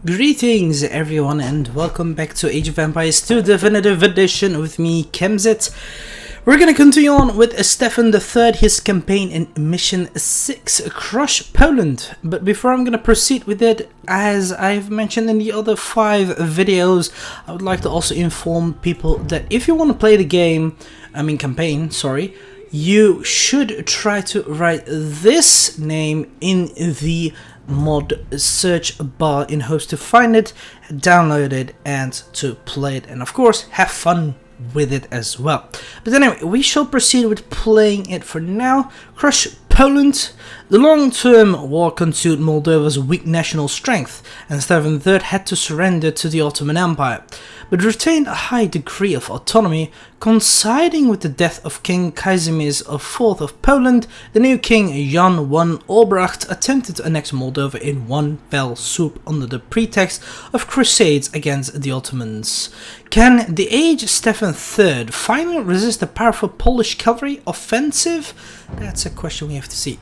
Greetings everyone and welcome back to Age of Empires 2 Definitive Edition with me, Kemzit. We're gonna continue on with Stefan III, his campaign in Mission 6, Crush Poland. But before I'm gonna proceed with it, as I've mentioned in the other 5 videos, I would like to also inform people that if you want to play the campaign, you should try to write this name in the mod search bar in hopes to find it, download it, and to play it, and of course have fun with it as well. But anyway, we shall proceed with playing it for now. Crush Poland. The long-term war consumed Moldova's weak national strength, and Stefan III had to surrender to the Ottoman Empire, but retained a high degree of autonomy. Coinciding with the death of King Casimir IV of Poland, the new king Jan I Albrecht attempted to annex Moldova in one fell swoop under the pretext of crusades against the Ottomans. Can the aged Stefan III finally resist the powerful Polish cavalry offensive? That's a question we have to see.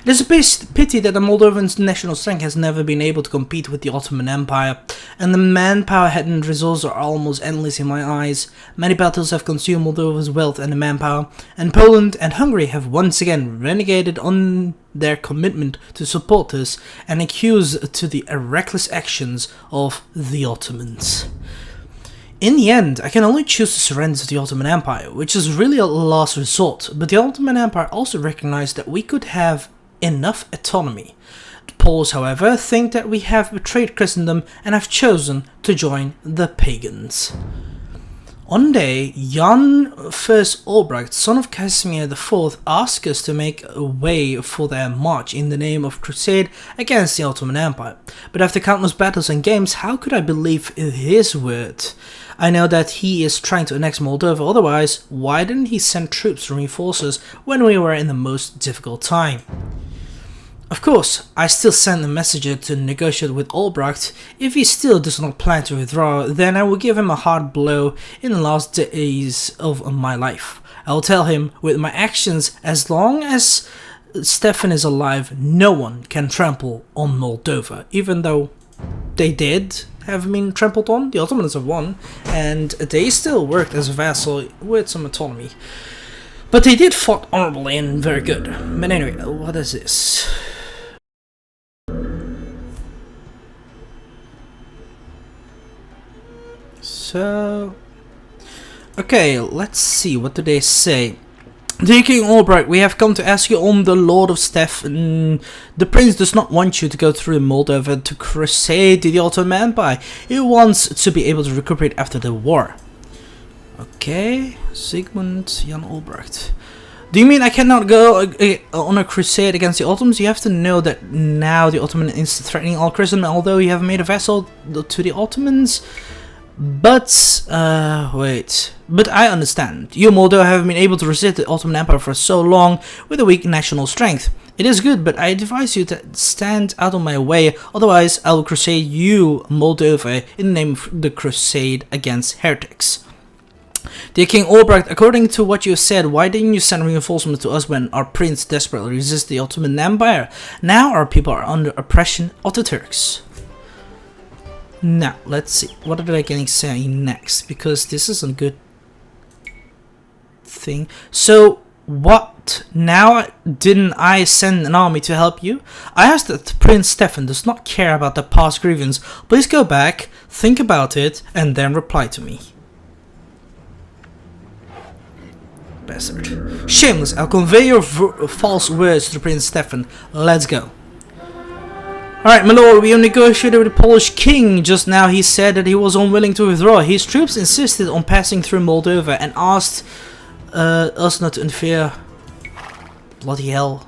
It is a pity that the Moldovan national strength has never been able to compete with the Ottoman Empire, and the manpower and resources are almost endless in my eyes. Many battles have consumed Moldova's wealth and manpower, and Poland and Hungary have once again renegated on their commitment to support us and accused to the reckless actions of the Ottomans. In the end, I can only choose to surrender to the Ottoman Empire, which is really a last resort, but the Ottoman Empire also recognized that we could have enough autonomy. The Poles, however, think that we have betrayed Christendom and have chosen to join the pagans. One day, Jan I Albrecht, son of Casimir IV, asked us to make a way for their march in the name of crusade against the Ottoman Empire. But after countless battles and games, how could I believe his word? I know that he is trying to annex Moldova, otherwise, why didn't he send troops to reinforce us when we were in the most difficult time? Of course, I still send a messenger to negotiate with Albrecht. If he still does not plan to withdraw, then I will give him a hard blow in the last days of my life. I will tell him with my actions, as long as Stefan is alive, no one can trample on Moldova, even though they did have been trampled on. The Ottomans have won, and they still worked as a vassal with some autonomy. But they did fought honorably and very good. But anyway, what is this? So, okay, let's see, what do they say? Dear King Albrecht, we have come to ask you on the Lord of Stefan. The prince does not want you to go through Moldova to crusade the Ottoman Empire. He wants to be able to recuperate after the war. Okay, Sigmund Jan Albrecht. Do you mean I cannot go on a crusade against the Ottomans? You have to know that now the Ottoman is threatening all Christendom, although you have made a vassal to the Ottomans. But, wait. But I understand. You, Moldova, have been able to resist the Ottoman Empire for so long with a weak national strength. It is good, but I advise you to stand out of my way, otherwise I will crusade you, Moldova, in the name of the crusade against heretics. Dear King Albrecht, according to what you said, why didn't you send reinforcements to us when our prince desperately resisted the Ottoman Empire? Now our people are under oppression of the Turks. Now, let's see. What are they going to say next? Because this is a good thing. So, what? Now, didn't I send an army to help you? I asked that Prince Stefan does not care about the past grievance. Please go back, think about it, and then reply to me. Bastard. Shameless, I'll convey your false words to Prince Stefan. Let's go. Alright, my lord, we negotiated with the Polish king. Just now he said that he was unwilling to withdraw. His troops insisted on passing through Moldova and asked us not to interfere. Bloody hell.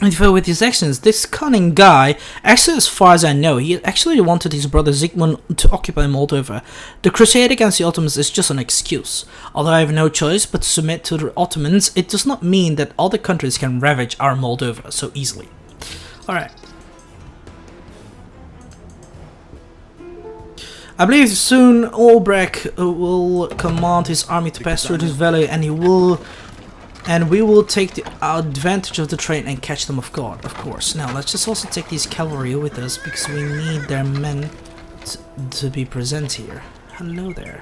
Interfere with his actions. This cunning guy, actually as far as I know, he actually wanted his brother Zygmunt to occupy Moldova. The crusade against the Ottomans is just an excuse. Although I have no choice but to submit to the Ottomans, it does not mean that other countries can ravage our Moldova so easily. Alright. I believe soon Albrecht will command his army to pass through this valley, and he will And we will take the advantage of the train and catch them off guard, of course. Now, let's just also take these cavalry with us, because we need their men to be present here. Hello there.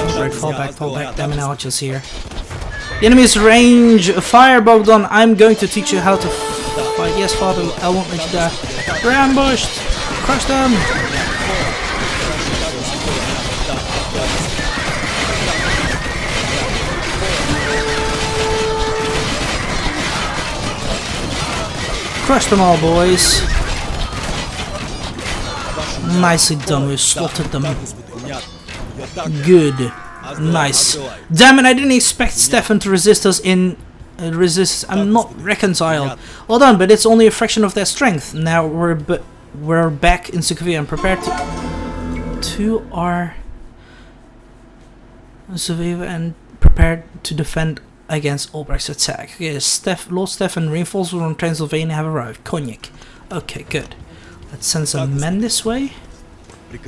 Alright, fall back, damn it, Ouch here. The enemy's range, fire Bogdan, I'm going to teach you how to fight. Yes, father, I won't let you die. We're ambushed! Crush them! Crush them all, boys. Nicely done, we slaughtered them. Good. Nice. Damn it, I didn't expect Stefan to resist us in... I'm not reconciled. Well done, but it's only a fraction of their strength. Now we're back in Sokovia and prepared to our... Sokovia and prepared to defend against Albrecht's attack. Okay, Lord Stefan, reinforcements from Transylvania have arrived. Cognac. Okay, good. Let's send some men this way. We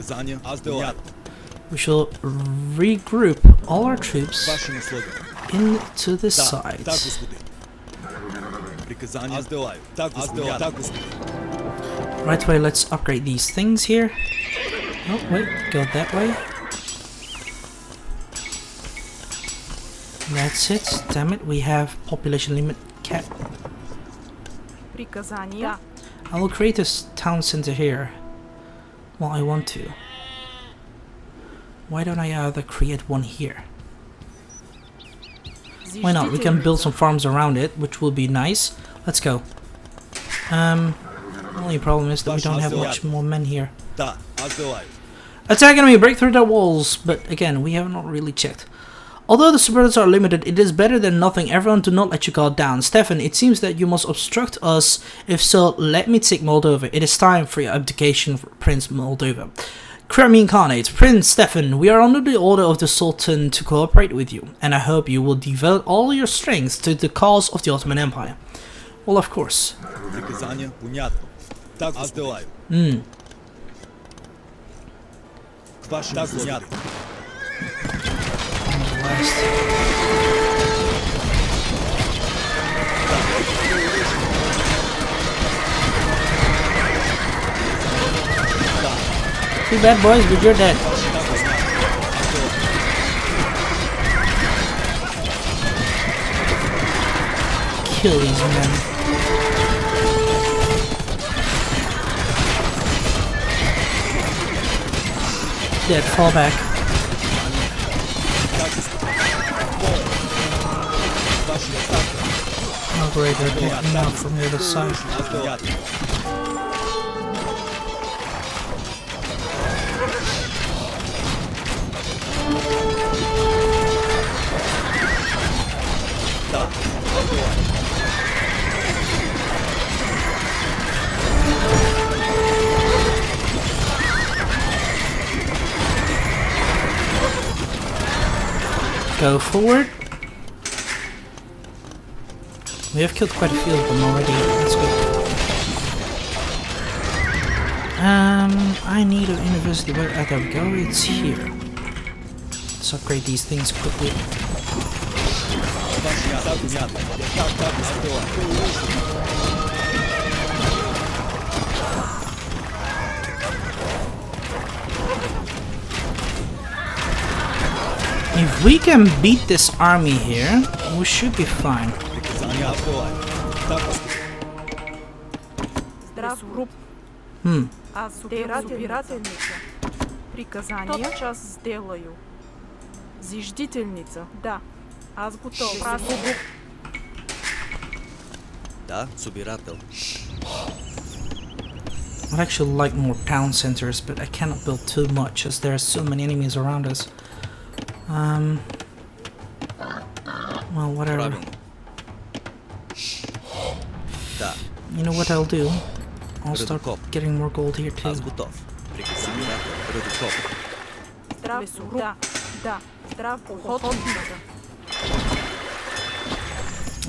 shall regroup all our troops into the side. Right away, let's upgrade these things here. Oh, wait, go that way. That's it. Damn it, we have population limit cap. I will create a town center here. Well, I want to. Why don't I either create one here? Why not? We can build some farms around it, which will be nice. Let's go. Only problem is that we don't have much more men here. Attack enemy, break through their walls. But again, we have not really checked. Although the supporters are limited, it is better than nothing. Everyone, do not let your guard down. Stefan, it seems that you must obstruct us. If so, let me take Moldova. It is time for your abdication, Prince Moldova. Crimean Incarnate, Prince Stefan, we are under the order of the Sultan to cooperate with you, and I hope you will devote all your strength to the cause of the Ottoman Empire. Well, of course. Too bad, boys, but you're dead. Kill these men. Dead, fall back. Oh great, they're getting out from the other side. Go forward. We have killed quite a few of them already. That's good. I need a university. There we go. It's here. Let's upgrade these things quickly. If we can beat this army here, we should be fine. I'd actually like more town centers, but I cannot build too much as there are so many enemies around us. Well, whatever. You know what I'll do? I'll start getting more gold here too.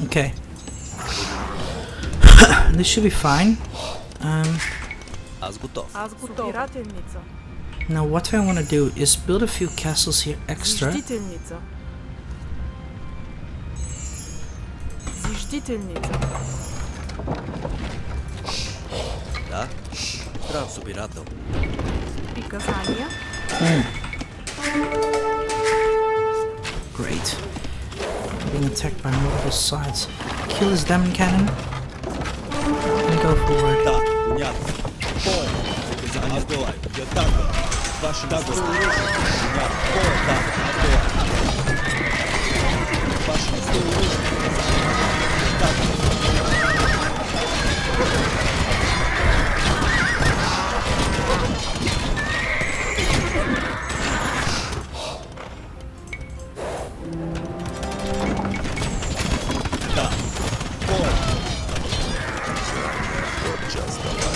Okay. This should be fine. Now what I want to do is build a few castles here extra. Зиждительница. Зиждительница. Да? Здрав, собирател. Приказания. Great. Being attacked by multiple sides. Kill his diamond cannon. And go forward. Да, понятно. Понял. Приказания сделай. Я так. Ваши так. Понятно. Понял. Да, сделай. Ваши сделай. Так. Да. Понял. Сейчас давай.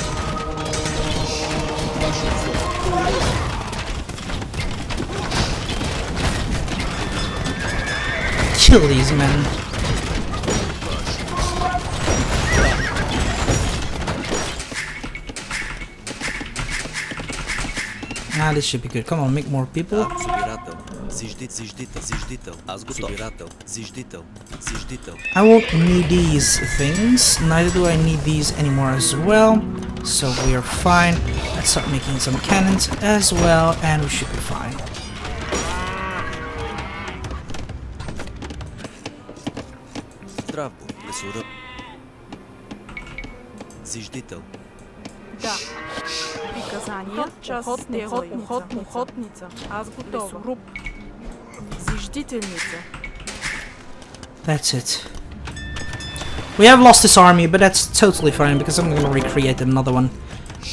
Ваши сделай. Kill these men. Ah, this should be good. Come on, make more people. Собирател. Зиждител. Аз готов. Собирател. Зиждител. I won't need these things. Neither do I need these anymore as well. So we are fine. Let's start making some cannons as well, and we should be fine. Здрав, лесоръб. Зиждител. Да. Приказания. Охотница. Аз готова. Лесоруб. Зиждителница. That's it. We have lost this army, but that's totally fine because I'm gonna recreate another one.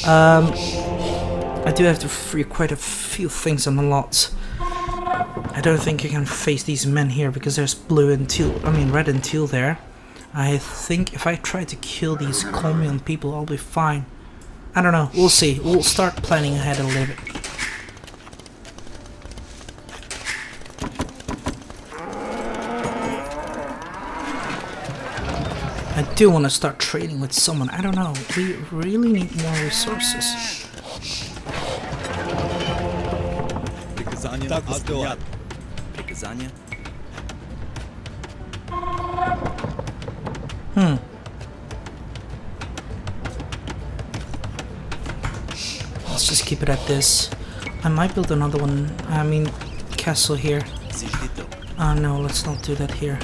I do have to free quite a few things on the lot. I don't think I can face these men here because there's blue and teal, I mean red and teal there. I think if I try to kill these Colmian people, I'll be fine. I don't know, we'll see. We'll start planning ahead a little bit. I do want to start trading with someone. I don't know. We really need more resources. Приказания. Так, аз делай. Приказания. Let's just keep it at this. I might build another one. I mean, castle here. Зиждител. No, let's not do that here.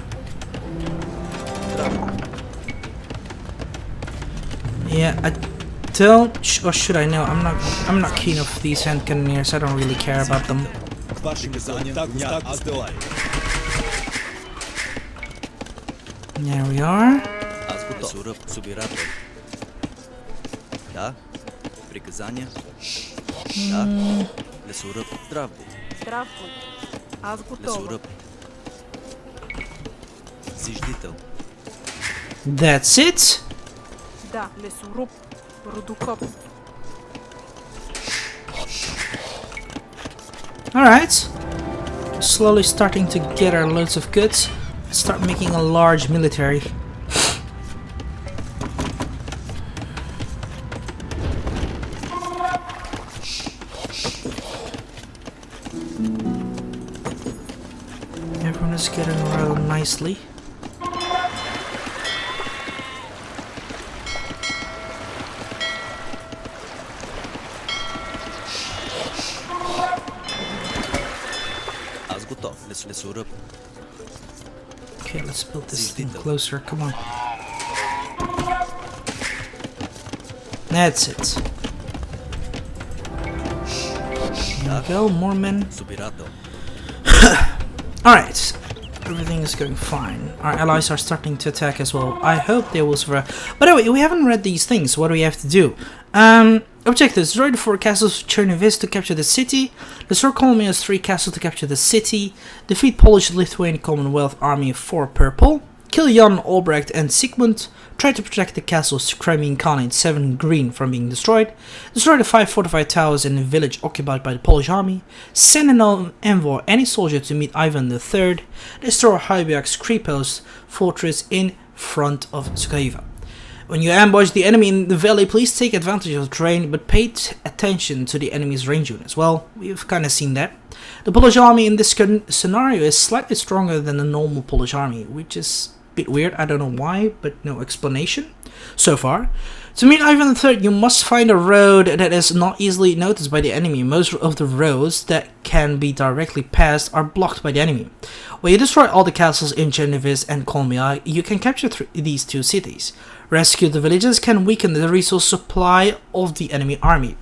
Yeah, I don't, or should I know? I'm not keen of these hand cannoneers. I don't really care about them. Ваши приказания. Так, аз делай. There we are. Аз готов. Лесоръб, собирател. Да? Приказания. Да? Лесоръб. Здравей. Здравствуй. Аз готова. Лесоръб. Зиждител. That's it. Да. Лесоруб. Рудокоп. Alright. Slowly starting to get our loads of goods. Let's start making a large military. Everyone is getting around nicely. Аз готов. Лесоръб. Okay, let's build this thing closer. Come on. That's it. There we go, more men. Собирател. Alright, everything is going fine. Our allies are starting to attack as well. I hope they will survive. By the way, we haven't read these things. What do we have to do? Objectives: destroy the 4 castles of Chernihiv to capture the city. Destroy Colmia's 3 castles to capture the city. Defeat Polish-Lithuanian Commonwealth Army 4 purple. Kill Jan, Albrecht and Sigmund. Try to protect the castles Crimean Khanate 7 green from being destroyed. Destroy the 5 fortified towers in the village occupied by the Polish army. Send an envoy, any soldier, to meet Ivan III. Destroy Haibiak's Kripos fortress in front of Sukaiva. When you ambush the enemy in the valley, please take advantage of the terrain, but pay attention to the enemy's range units. Well, we've kind of seen that. The Polish army in this scenario is slightly stronger than the normal Polish army, which is a bit weird. I don't know why, but no explanation so far. To meet Ivan III, you must find a road that is not easily noticed by the enemy. Most of the roads that can be directly passed are blocked by the enemy. When you destroy all the castles in Chernihiv and Kolmia, you can capture these two cities. Rescue the villages can weaken the resource supply of the enemy army.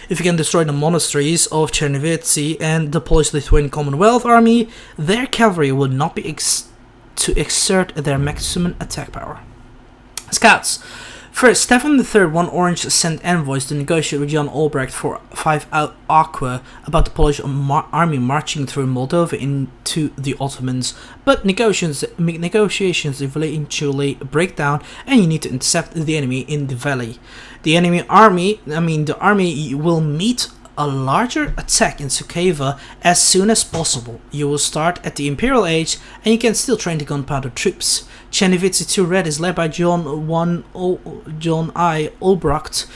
If you can destroy the monasteries of Chernihiv and the Polish-Lithuanian Commonwealth army, their cavalry will not be to exert their maximum attack power. Scouts. First, Stefan III, one Orange, sent envoys to negotiate with Jan Albrecht for 5 Aqua about the Polish army marching through Moldova into the Ottomans, but negotiations eventually break down and you need to intercept the enemy in the valley. The army will meet a larger attack in Suceava as soon as possible. You will start at the Imperial Age and you can still train the gunpowder troops. Chernihiv II Red is led by John I Albrecht,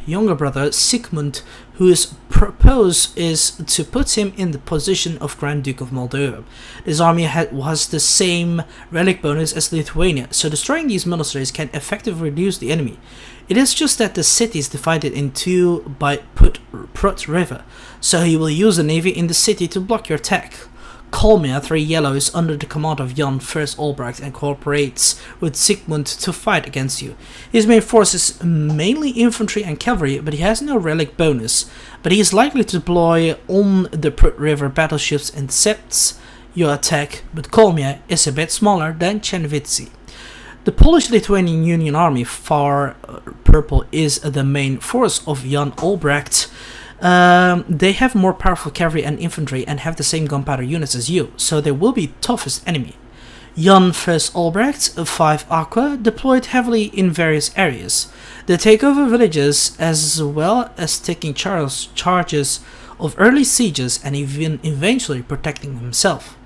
younger brother Sigmund, whose purpose is to put him in the position of Grand Duke of Moldova. This army has the same relic bonus as Lithuania, so destroying these monasteries can effectively reduce the enemy. It is just that the city is divided in two by Prut River, so he will use the navy in the city to block your attack. Kolmia 3 Yellow is under the command of Jan I Albrecht and cooperates with Sigmund to fight against you. His main force is mainly infantry and cavalry, but he has no relic bonus, but he is likely to deploy on the Prut River battleships and intercepts your attack, but Kolmia is a bit smaller than Chernihiv. The Polish-Lithuanian Union Army, far purple, is the main force of Jan Albrecht. They have more powerful cavalry and infantry and have the same gunpowder units as you, so they will be toughest enemy. Jan I Albrecht, 5 Aqua, deployed heavily in various areas. They take over villages as well as taking charges of early sieges and even eventually protecting himself.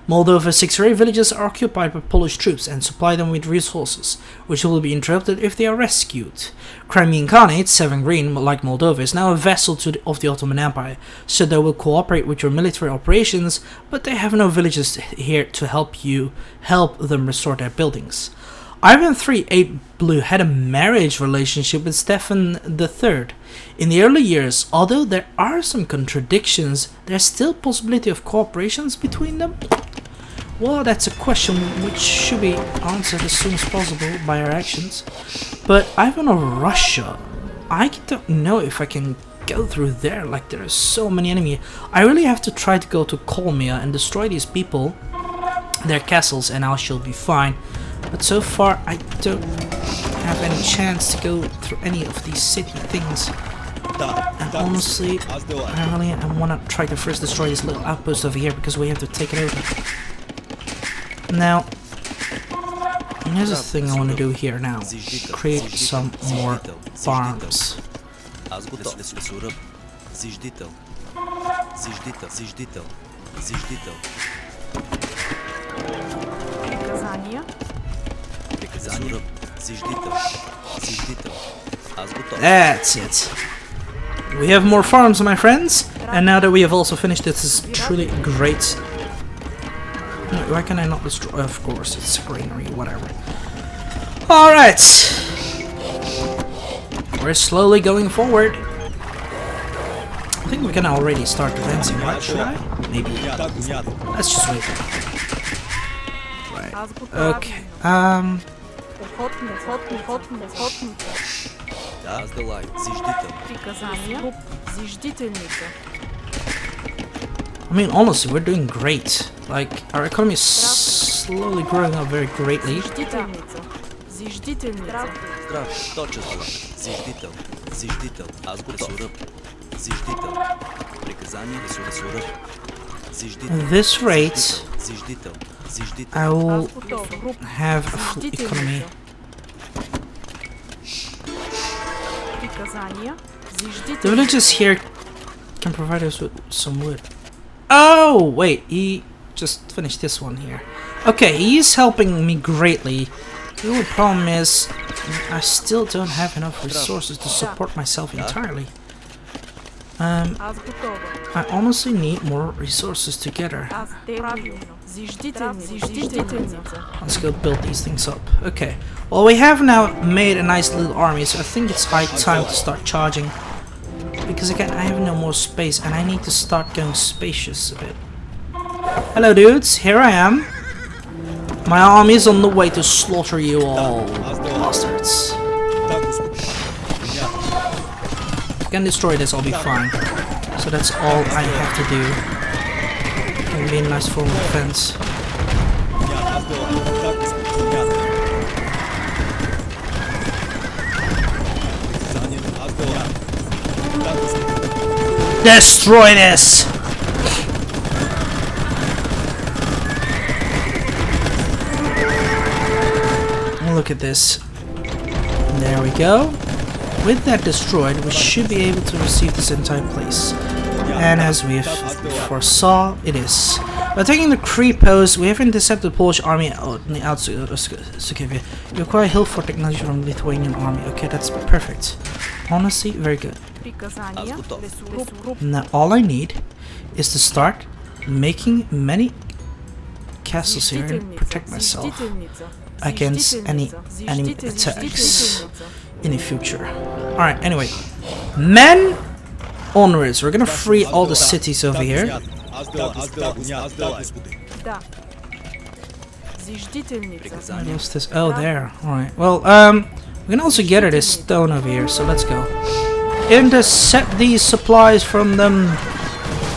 Moldova's 6 area villages are occupied by Polish troops and supply them with resources, which will be interrupted if they are rescued. Crimean Khanate, 7 green, like Moldova, is now a vassal of the Ottoman Empire, so they will cooperate with your military operations, but they have no villages here to help them restore their buildings. Ivan III 8 Blue had a marriage relationship with Stefan III. In the early years, although there are some contradictions, there's still possibility of cooperations between them? Well, that's a question which should be answered as soon as possible by our actions. But Ivan of Russia, I don't know if I can go through there, like there are so many enemies. I really have to try to go to Kolmia and destroy these people, their castles, and I shall be fine. But so far I don't have any chance to go through any of these city things. And honestly, I want to try to first destroy this little outpost over here because we have to take it over. Now, here's the thing I want to do here now. Create some more farms. That's it. We have more farms, my friends, and now that we have also finished, this is truly great. Why can I not destroy? Of course, it's greenery, whatever. Alright. We're slowly going forward. I think we can already start advancing, right? Should I? Maybe. Let's just wait. Right. Okay. I mean, honestly, we're doing great. Like, our economy is slowly growing up very greatly. At this rate, I will have a full economy. The villagers here can provide us with some wood. Oh, wait, he just finished this one here. Okay, he is helping me greatly The only problem is I still don't have enough resources to support myself entirely. Аз готова. I honestly need more resources together. Аз правилно. Зиждителница. Let's go build these things up. Okay. Well, we have now made a nice little army, so I think it's high time to start charging. Because again, I have no more space, and I need to start going spacious a bit. Hello, dudes. Here I am. My army is on the way to slaughter you all, bastards. If I can destroy this, I'll be fine. So that's all I have to do. It'll be a nice form of defense. Destroy this! Look at this. There we go. With that destroyed, we should be able to receive this entire place. And as we foresaw, it is. By taking the creep post, we have intercepted the Polish army on the outskirts of Sukievia. We acquire hill fort technology from the Lithuanian army. Okay, that's perfect. Honestly, very good. Now all I need is to start making many castles here and protect myself against any enemy attacks in the future. Alright, anyway. Men onwards. We're gonna free all the cities over here. What else this? Oh, there. Alright. Well, we can also gather this stone over here, so let's go. Intercept these supplies from them.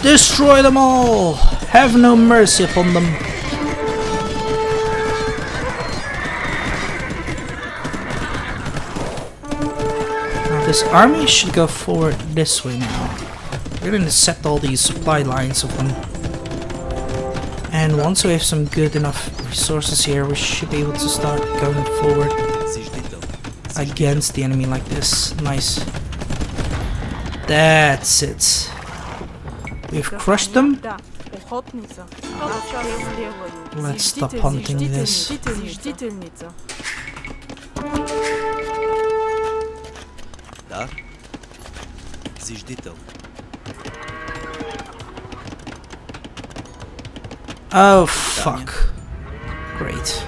Destroy them all. Have no mercy upon them. This army should go forward this way now. We're gonna intercept all these supply lines of them. And once we have some good enough resources here, we should be able to start going forward against the enemy like this. Nice. That's it. We've crushed them. Let's stop hunting this. Oh fuck. Great.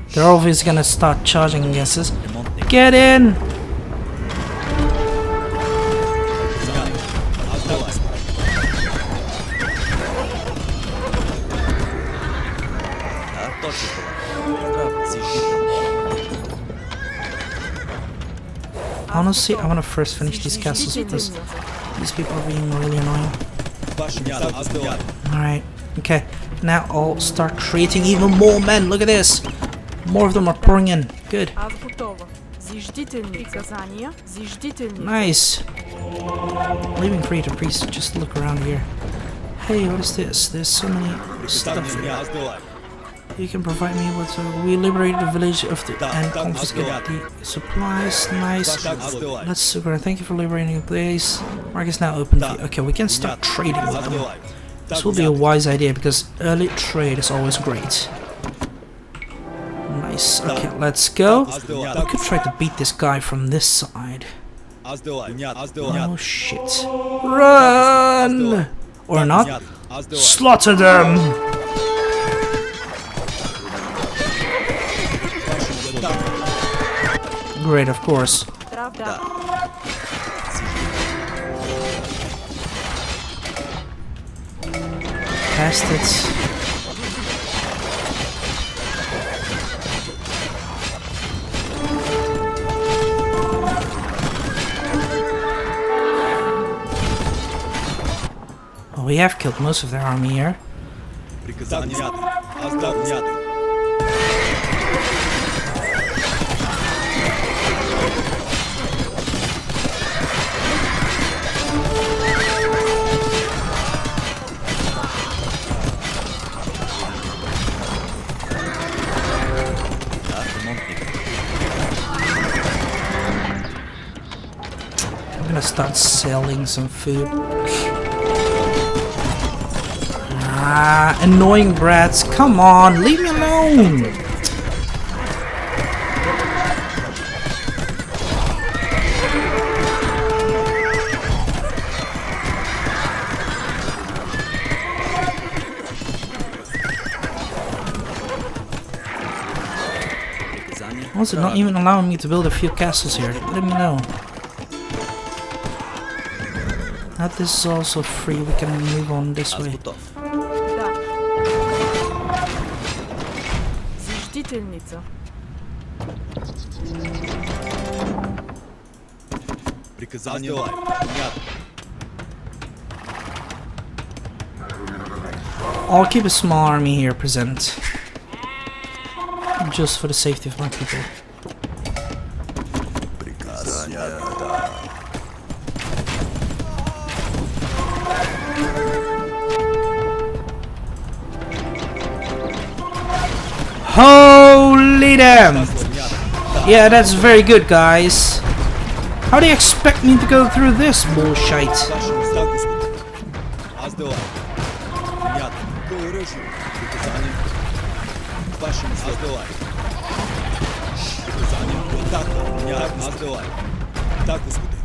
They're obviously gonna start charging against us. Get in! Honestly, I want to first finish these castles because these people are being really annoying. Alright, okay. Now I'll start creating even more men. Look at this. More of them are pouring in. Good. Nice. I'll even create a priest. Just look around here. Hey, what is this? There's so many stuff here. You can provide me with we liberated the village of the and confiscated the supplies. Nice. That's super. Thank you for liberating the place. Market is now open. Okay, we can start trading with them. This will be a wise idea because early trade is always great. Nice. Okay, let's go. We could try to beat this guy from this side. Oh shit. Run! Or not. Slaughter them! Great, of course. Past it. Well, we have killed most of their army here. I'm gonna start selling some food. Ah, annoying brats. Come on, leave me alone. Also, not even allowing me to build a few castles here. Let me know. Now this is also free. We can move on this way. Да. Зиждительница. Приказание. Понятно. I'll keep a small army here present. Just for the safety of my people. Holy damn! Yeah, that's very good, guys. How do you expect me to go through this bullshit?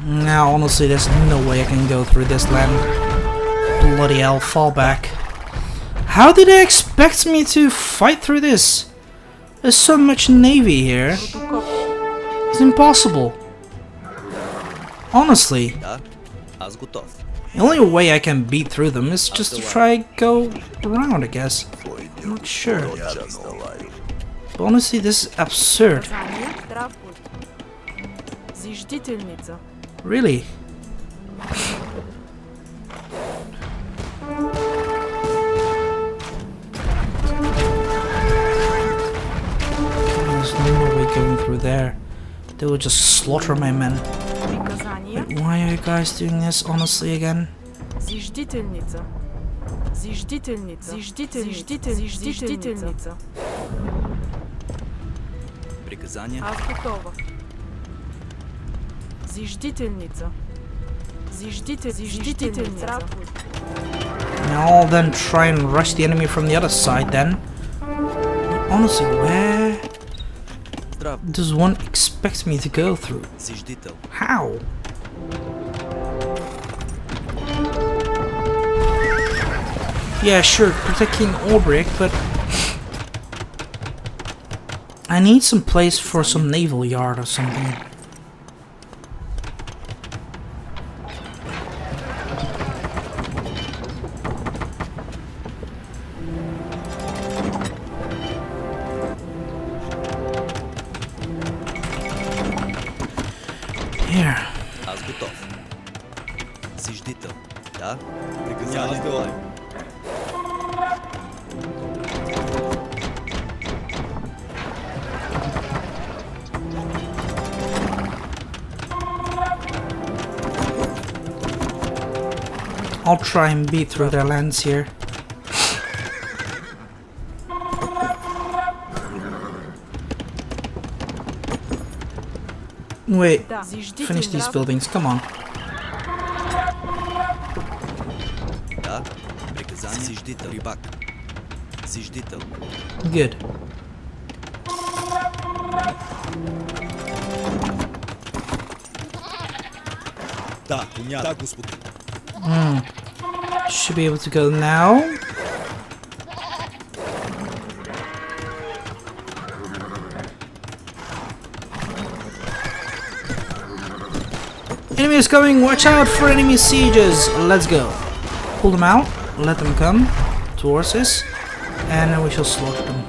Now, honestly, there's no way I can go through this land. Bloody hell, fall back. How did they expect me to fight through this? There's so much navy here. It's impossible. Honestly. The only way I can beat through them is just to try go around, I guess. I'm not sure. But honestly, this is absurd. Really? There's no way going through there. They will just slaughter my men. Wait, why are you guys doing this, honestly, again? Зиждительница. Зиждительница. Зиждительница. Приказание. Аз готова. Зиждительница. Зиждительница. Now I'll then try and rush the enemy from the other side then. Honestly, where does one expect me to go through? How? Yeah, sure, protect King Ulbrich, but I need some place for some naval yard or something. Here. Аз готов. Зиждител. Да? Приказание. I'll try and beat through their lands here. Wait, finish these buildings, come on. Да, приказание. Зиждител. Рибак. Зиждител. Good. Да, понятно. Да, господин. Should be able to go now. Enemy is coming, watch out for enemy sieges. Let's go. Pull them out, let them come towards us, and then we shall slaughter them.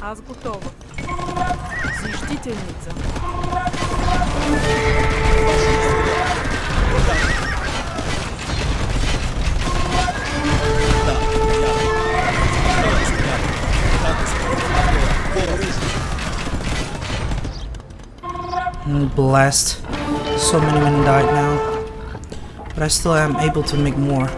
Аз готова. Зиждителница. Blast. So many men died now. But I still am able to make more.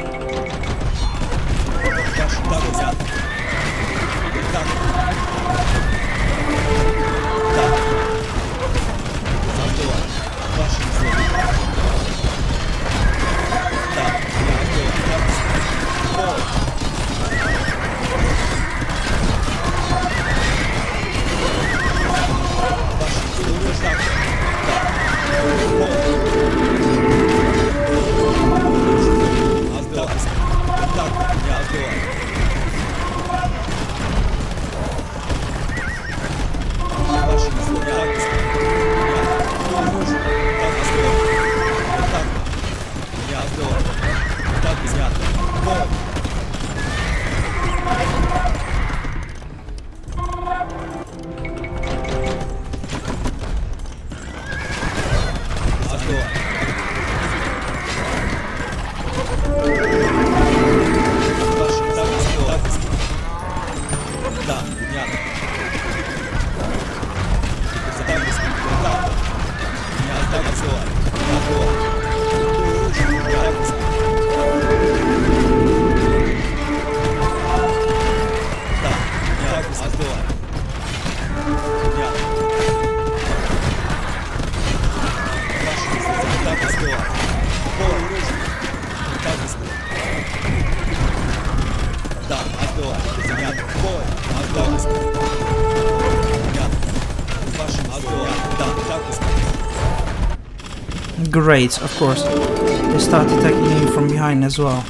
Great, of course. They start attacking you from behind as well.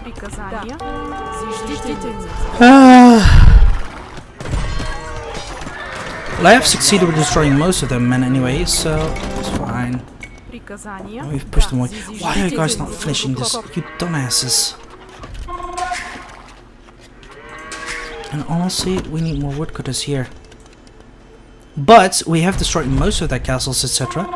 Приказания. Зиждителница. Well, I have succeeded with destroying most of them men anyway, so it's fine. Приказания. We've pushed them away. Why are you guys not finishing this? You dumbasses. And honestly, we need more woodcutters here. But we have destroyed most of their castles, etc.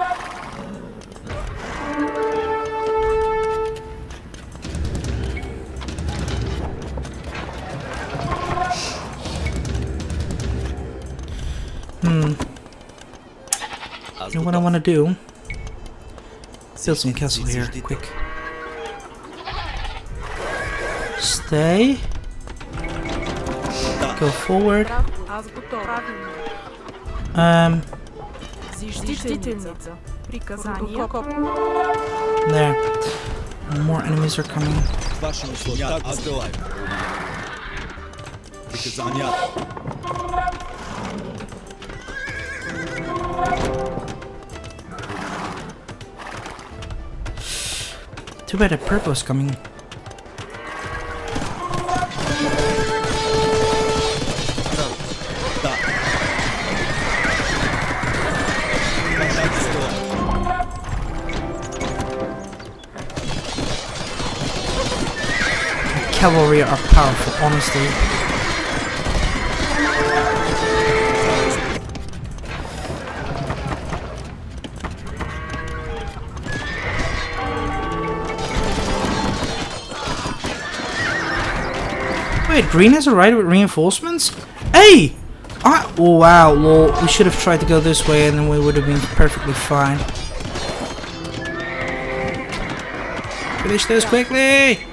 You know what I want to do? Build some castle here, quick. Stay. Go forward. Аз готова. Зиждителница. Приказания. There. More enemies are coming. Too bad a purple is coming. Cavalry are powerful, honestly. Wait, green has arrived with reinforcements? Hey! Oh wow, lol. We should have tried to go this way and then we would have been perfectly fine. Finish this quickly!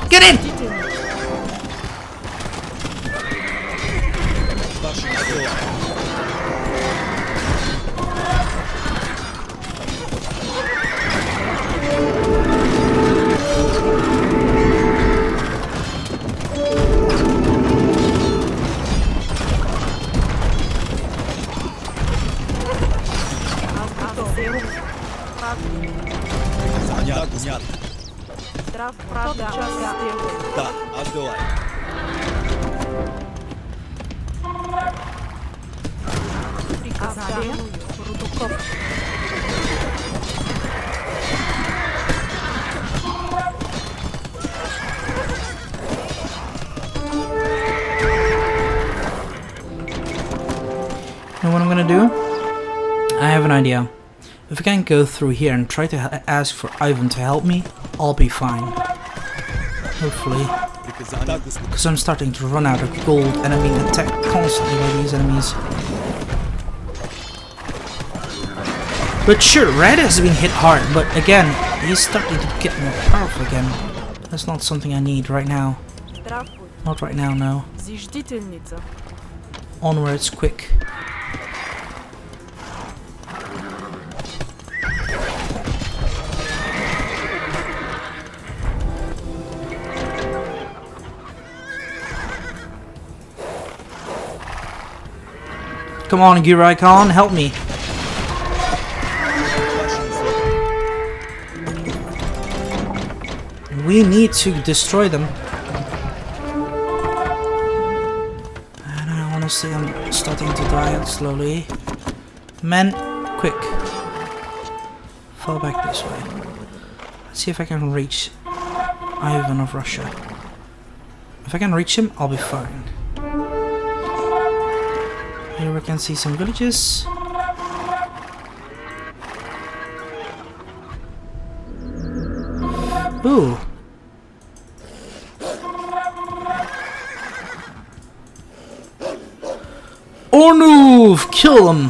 Get in! Сделай. Понятно, понятно. Здрав, правда, час сделай. Да, отдавай. Приказание. Рудокоп. You know what I'm gonna do? I have an idea. If I can go through here and try to ask for Ivan to help me, I'll be fine. Hopefully. Приказание, господин. Because I'm starting to run out of gold and I'm being attacked constantly by these enemies. But sure, Red has been hit hard, but again, he's starting to get more powerful again. That's not something I need right now. Здравствуй. Not right now, no. Зиждительница. Onwards, quick. Come on, Gurai Khan, help me. We need to destroy them. And honestly, I'm starting to die out slowly. Men, quick. Fall back this way. Let's see if I can reach Ivan of Russia. If I can reach him, I'll be fine. Here we can see some villages. Ooh. Ornuv! Kill him!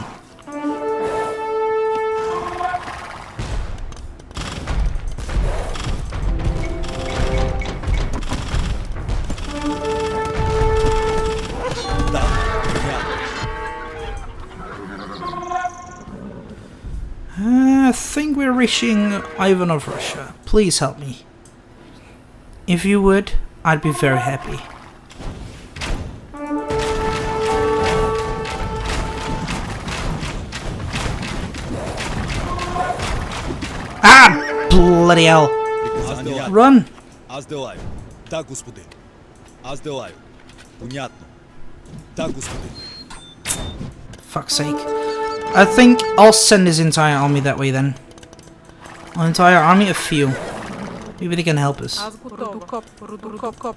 Да, понятно. I think we're reaching Ivan of Russia. Please help me. If you would, I'd be very happy. Ah! Bloody hell! Приказание. Run! Аз делаю. Да, господин. Аз делаю. Понятно. Да, господин. Fuck's sake. I think I'll send his entire army that way then. An entire army? A few. Maybe they can help us. Аз готов. Рудокоп. Рудокоп.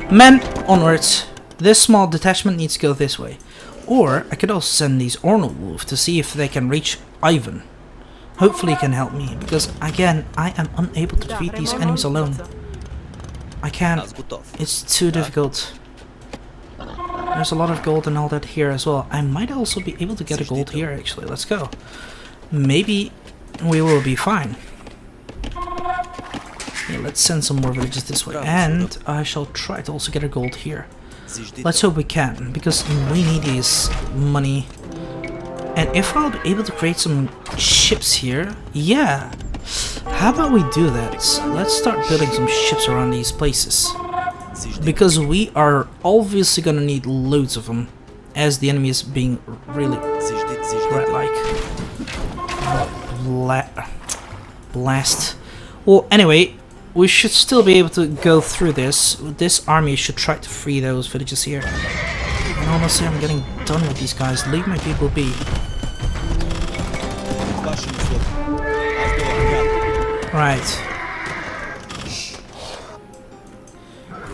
Men, onwards. This small detachment needs to go this way. Or I could also send these Ornal Wolf to see if they can reach Ivan. Hopefully he can help me, because again, I am unable to defeat these enemies alone. I can't. Аз готов. It's too difficult. There's a lot of gold and all that here as well. I might also be able to get a gold here actually. Let's go. Maybe we will be fine. Yeah, let's send some more villages this way. And I shall try to also get a gold here. Let's hope we can, because we need this money. And if I'll be able to create some ships here, yeah. How about we do that? Let's start building some ships around these places. Because we are obviously gonna need loads of them, as the enemy is being really rat-like. Blast. Well, anyway, we should still be able to go through this. This army should try to free those villages here. And honestly, I'm getting done with these guys. Leave my people be. Ваши условия. Аз делаю. Right.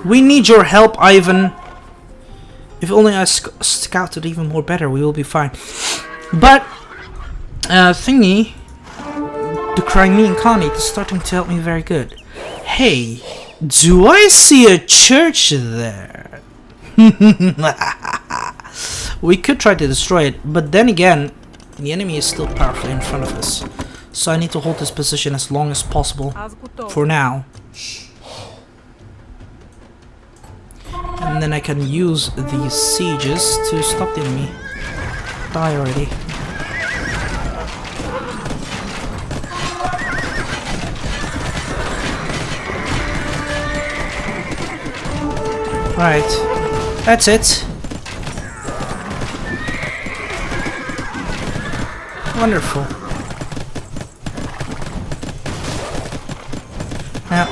We need your help, Ivan. If only I scouted even more better, we will be fine. But, thingy, the Crimean Khanate is starting to help me very good. Hey, do I see a church there? We could try to destroy it, but then again, the enemy is still powerfully in front of us. So I need to hold this position as long as possible Аз готов. for now. And then I can use these sieges to stop the enemy. Die already. Right. That's it. Wonderful.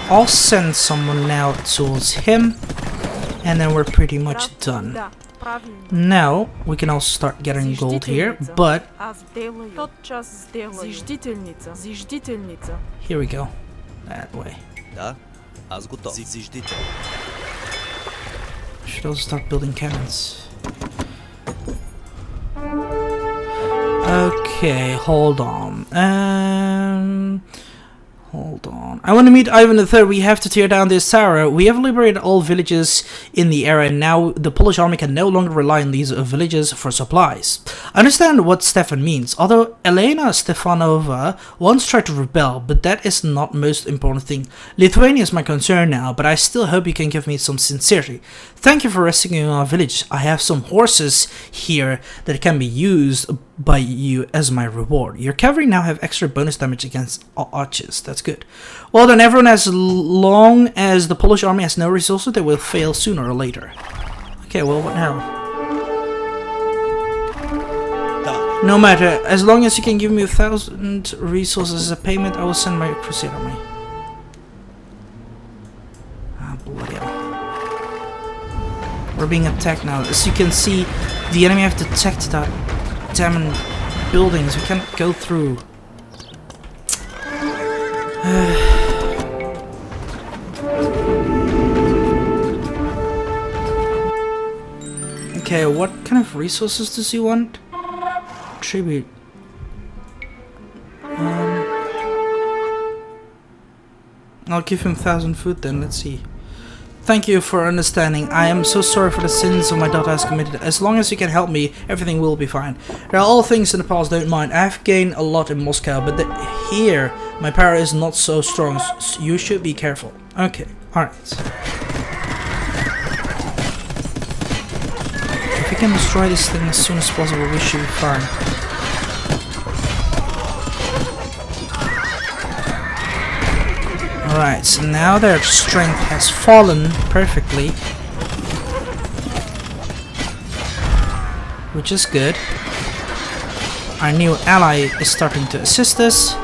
I'll send someone now towards him, and then we're pretty much done. Да, правильно. Now we can also start getting gold here, but Аз сделаю. Тотчас сделаю. Зиждительница. Зиждительница. here we go. That way. Да, аз готов. Зиждител. Should also start building cannons. Okay, hold on. Hold on. I want to meet Ivan III. We have to tear down this tower. We have liberated all villages in the area, and now the Polish army can no longer rely on these villages for supplies. I understand what Stefan means, although Elena Stefanova once tried to rebel, but that is not the most important thing. Lithuania is my concern now, but I still hope you can give me some sincerity. Thank you for rescuing our village. I have some horses here that can be used by you as my reward. Your cavalry now have extra bonus damage against archers. That's good. Well then, everyone, as long as the Polish army has no resources, they will fail sooner or later. Okay, well, what now? No matter, as long as you can give me 1,000 resources as a payment, I will send my crusade army. Ah, bloody hell. We're being attacked now. As you can see, the enemy have detected that damn buildings. We can't go through. Okay, what kind of resources does he want? Tribute. I'll give him 1,000 food then, let's see. Thank you for understanding. I am so sorry for the sins of my daughter has committed. As long as you can help me, everything will be fine. There are all things in the past, don't mind. I've gained a lot in Moscow, but here my power is not so strong, so you should be careful. Okay, alright. If we can destroy this thing as soon as possible, we should be fine. Alright, so now their strength has fallen perfectly, which is good. Our new ally is starting to assist us,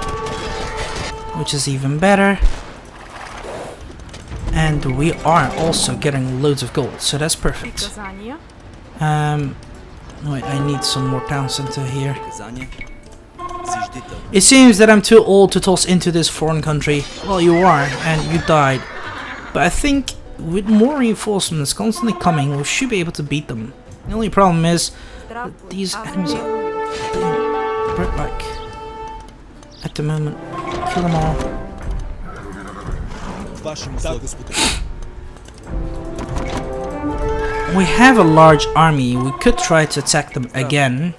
which is even better. And we are also getting loads of gold, so that's perfect. Wait, I need some more town center here. It seems that I'm too old to toss into this foreign country. Well, you are, and you died. But I think with more reinforcements constantly coming, we should be able to beat them. The only problem is that these enemies are being brought back at the moment. Kill them all. We have a large army. We could try to attack them again.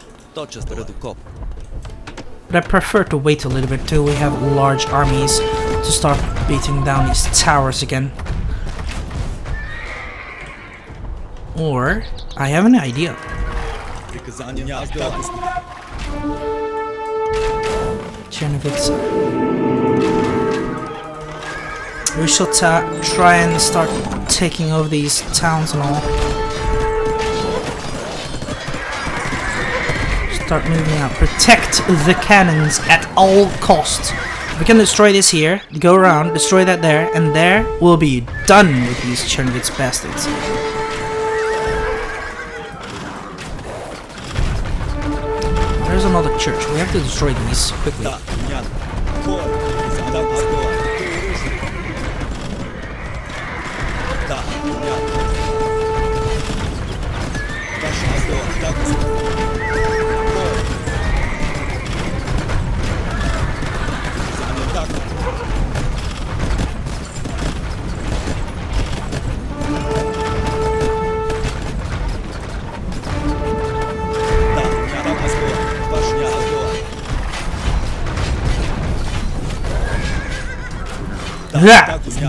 But I prefer to wait a little bit till we have large armies to start beating down these towers again. Or, I have an idea. Chernivtsi. We should try and start taking over these towns and all. Start moving out. Protect the cannons at all costs. If we can destroy this here, go around, destroy that there, and there we'll be done with these Chernivtsi bastards. There's another church. We have to destroy these quickly.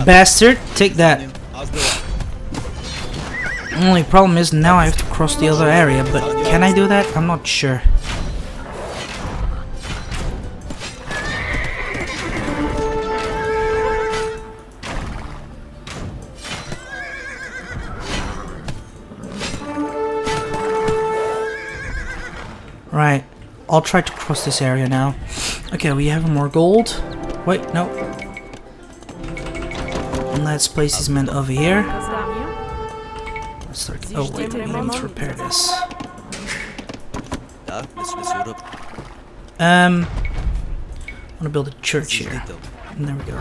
Bastard, take that. Only problem is now I have to cross the other area, but can I do that? I'm not sure. Right, I'll try to cross this area now. Okay, we have more gold. Wait, no. Let's place these men over here. Здание. Let's start. Oh wait, we need to repair this. Да, несу. I want to build a church here. And there we go.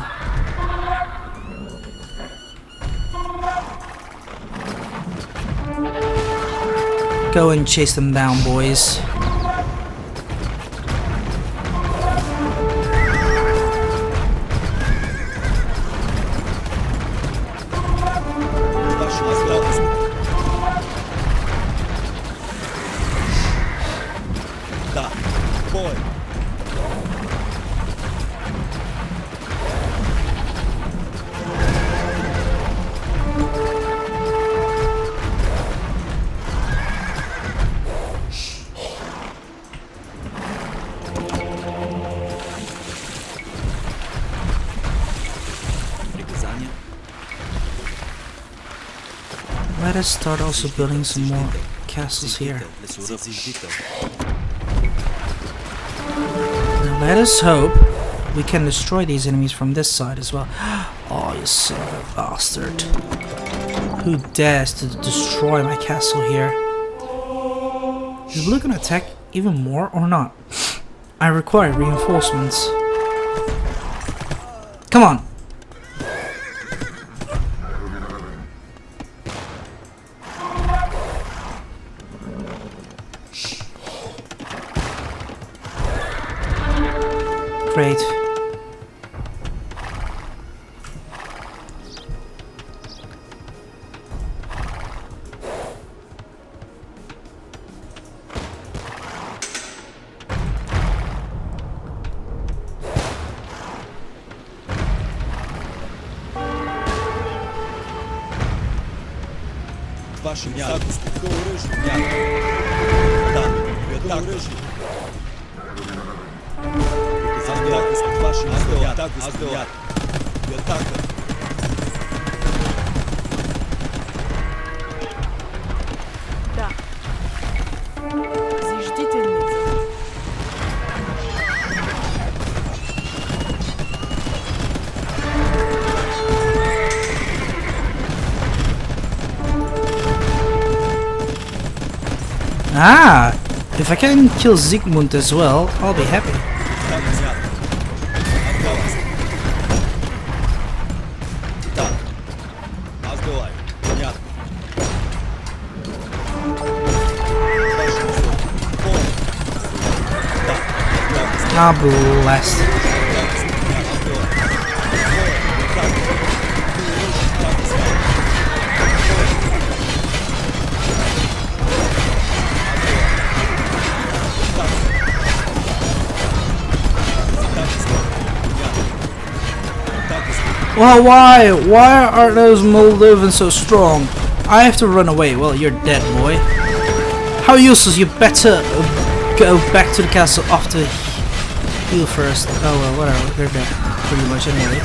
Go and chase them down, boys. Да, бой. Приказание. Let us start also building some more castles here. Now let us hope we can destroy these enemies from this side as well. Oh, you son of a bastard. Who dares to destroy my castle here? Is Blue gonna attack even more or not? I require reinforcements. Come on! Great. Вашим загрузку. Да, так. Вашим Да. Зиждительница. Ah! If I can kill Zygmunt as well, I'll be happy. Ah, blast. Well, why? Why are those Moldovans so strong? I have to run away. Well, you're dead, boy. How useless. You better go back to the castle after heal first. Oh well, whatever. They're dead pretty much anyway.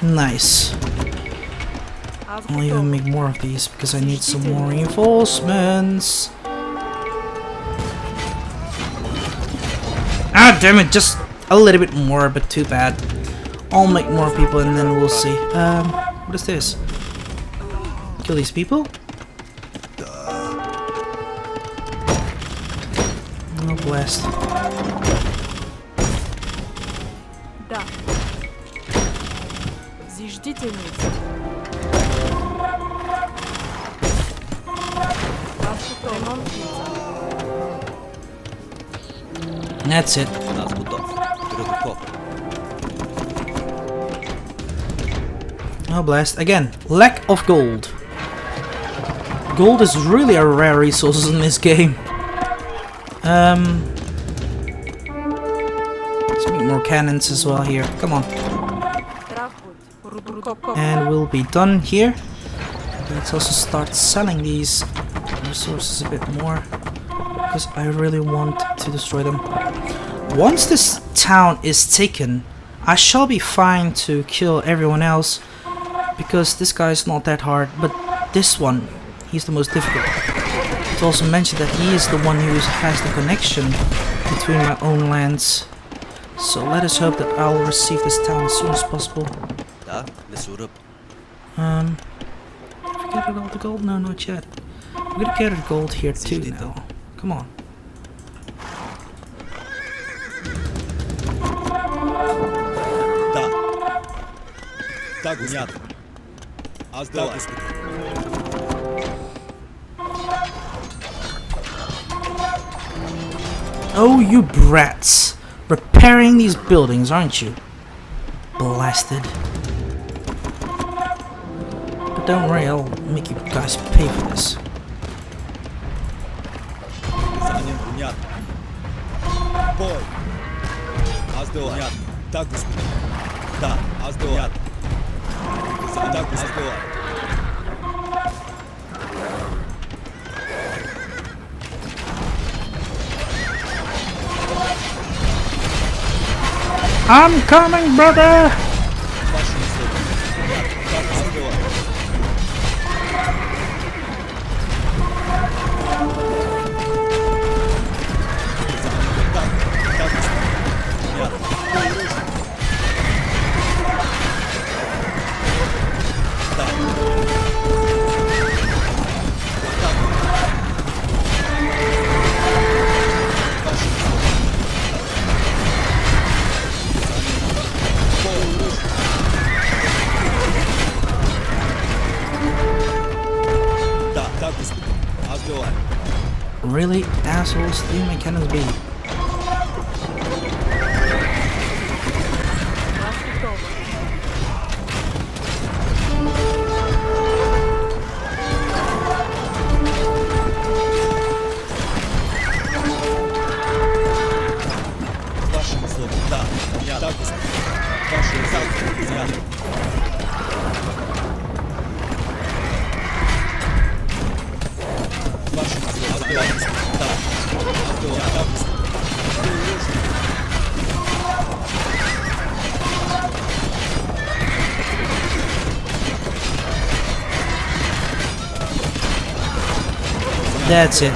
Nice. I'll even make more of these because I need some more reinforcements. Ah, damn it! Just a little bit more, but too bad. I'll make more people and then we'll see. What is this? Kill these people? Oh, blast. Да. Зиждительница. Ремонтница. That's it. Нас готов. Рыбаков. Oh, blast. Again, lack of gold. Gold is really a rare resource in this game. Let's make more cannons as well here. Come on. And we'll be done here. Let's also start selling these resources a bit more, because I really want to destroy them. Once this town is taken, I shall be fine to kill everyone else, because this guy's not that hard, but this one, he's the most difficult. It's also mentioned that he is the one who has the connection between my own lands. So let us hope that I'll receive this town as soon as possible. Forget all the gold? No, not yet. We're gonna get gold here too now. Come on. Так, нет. Оставь. Oh, you brats! Repairing these buildings, aren't you? Blasted. But don't worry, I'll make you guys pay for this. Бой. Оставь. Так, да, оставь. Так, оставь. I'm coming, brother! Really, assholes? Leave my cannons be. That's it.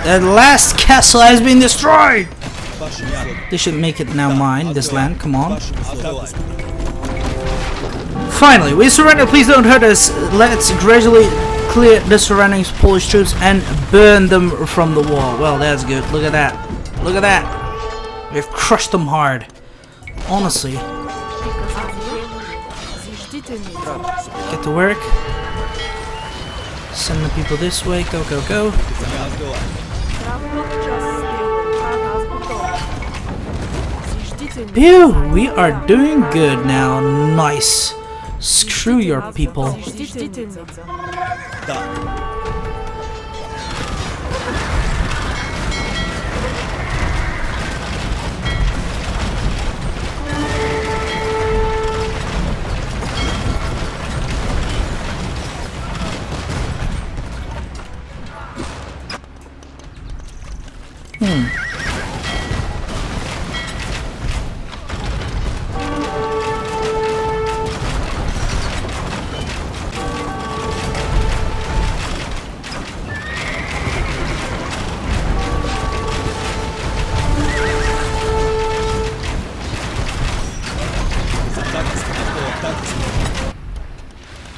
That last castle has been destroyed! They should make it now mine, this land, come on. Finally, we surrender, please don't hurt us. Let's gradually clear the surrounding Polish troops and burn them from the wall. Well, that's good. Look at that. Look at that. We've crushed them hard. Honestly. Get to work. Send the people this way. Go, go, go. Phew, we are doing good now. Nice. Screw your people.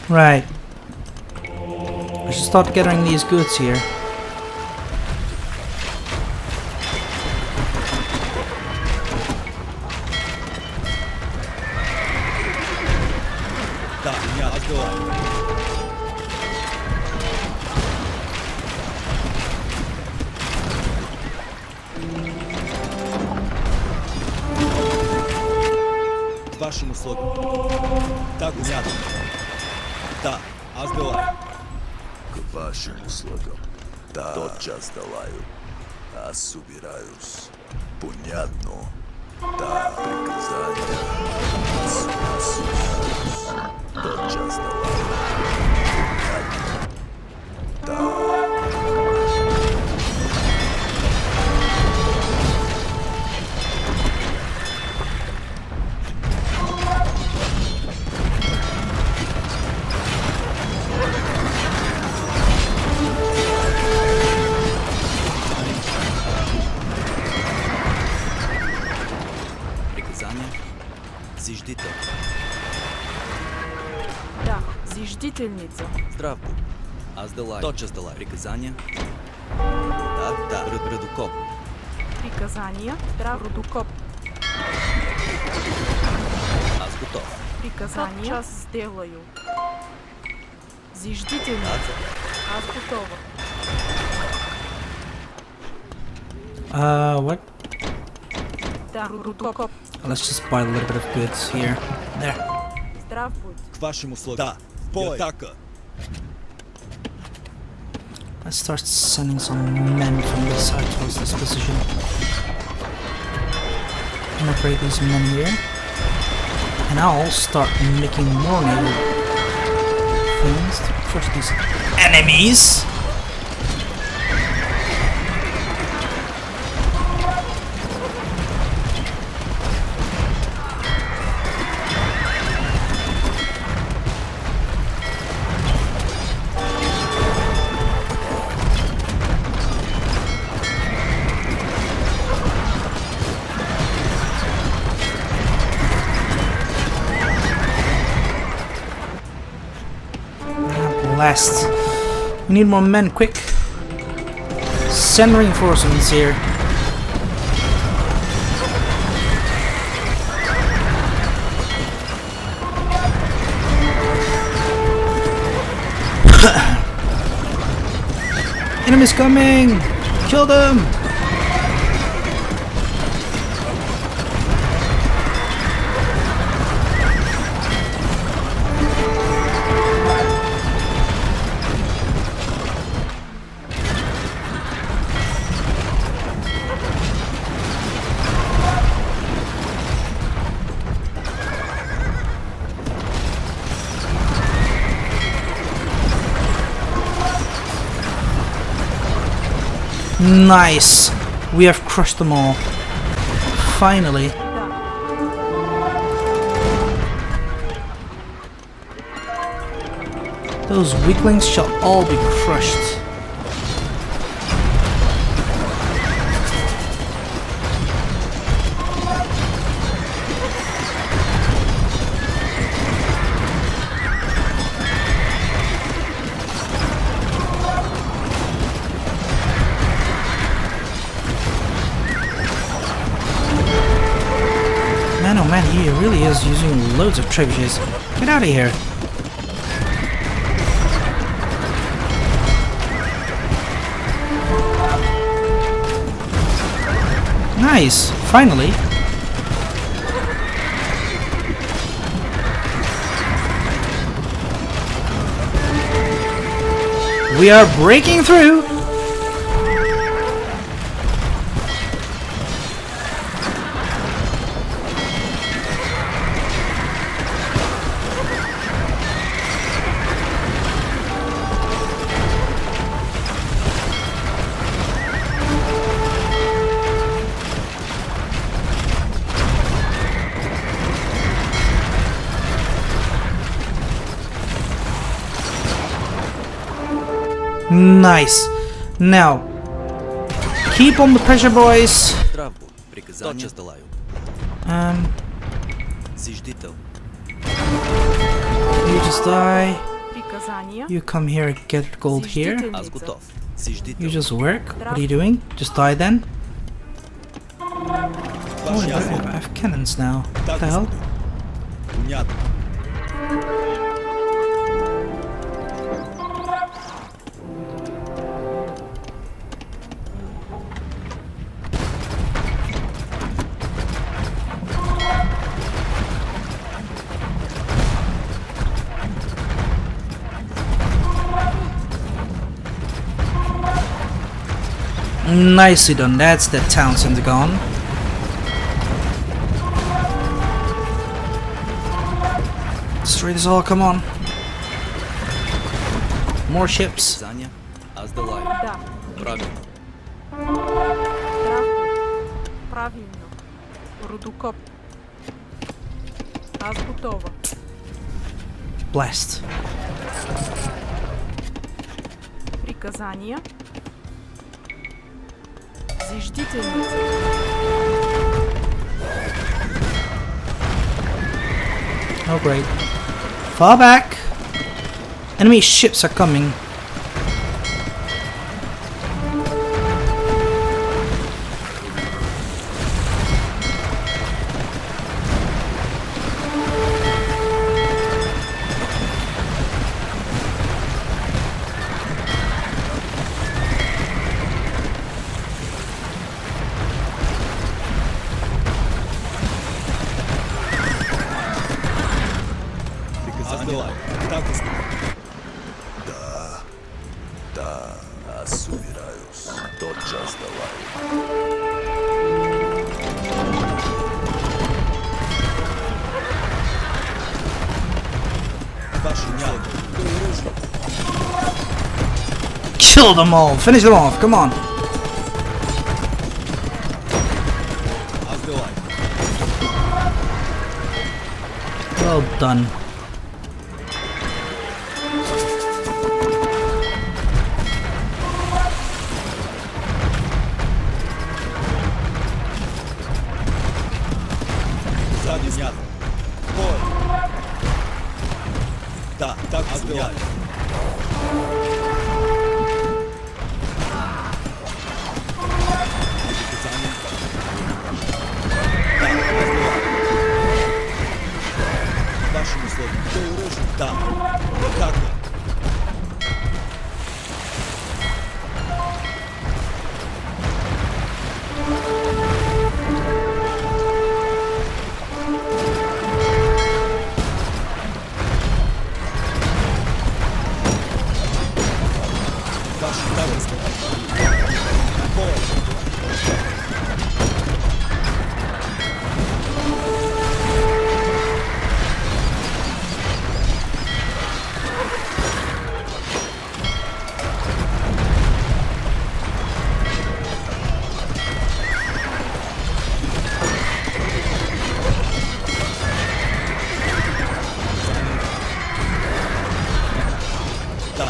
Right. I should start gathering these goods here. Вашим услугам. Так, нет. Да, оставь. К вашим услугам. Да. Тотчас долаю. А собираюсь. Понятно. Да, приказания. Собираюсь. Тотчас долаю. Понятно. Да. Зиждител. Да. Зиждителница. Здрав будь. Аз Делай. Тотчас Делай. Приказания? Да. Редукоп. Приказания. Здрав. Рудокоп. Аз готов. Приказания. Сейчас сделаю. Зиждителница. Аз готова. What? Да. Рудокоп. Let's just buy a little bit of goods here. There. Здрав будь. К вашим услугам. Да. В бой. Атака. Let's start sending some men from this side towards this position. I'm gonna break these men here. And I'll start making more naval things to crush these enemies. Last. We need more men, quick. Send reinforcements here. Enemies coming! Kill them! Nice! We have crushed them all. Finally. Those weaklings shall all be crushed. Man, oh man, he really is using loads of trebuchets. Get out of here. Nice, finally. We are breaking through. Nice. Now, keep on the pressure, boys. Здрав будь. Приказания? Тотчас Делаю. Зиждител. You just die. Приказания. You come here, get gold here. Аз готов. Зиждител. You just work. What are you doing? Just die then? Oh, I have cannons now. What the hell? Понятно. Nicely done. That's the Townsend gone. Destroy this all. Come on. More ships. Приказания? Аз Делаю. Да. Правильно. Здрав будь. Правильно. Рудокоп. Аз готова. Blast. Приказания. Зиждительница. Oh great. Fall back! Enemy ships are coming. Отбивай. Так и сказал. Да, собираюсь. Тотчас давай. Ваши няги. Kill them all! Finish them off! Come on! Отбивай. Well done. Сзади снято. Бой. Да, так и отбивай. Вашим условиям. Ты оружие? Да. Как вы? Ваши товарищи. Бой. Да.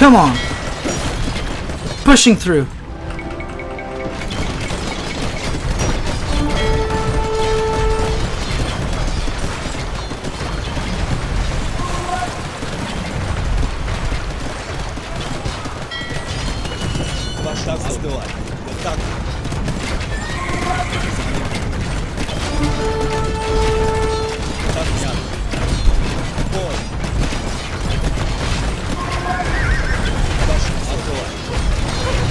Come on! Pushing through. Ваш так отбивай. Так. Так снято. Бой. Вашим отбивай.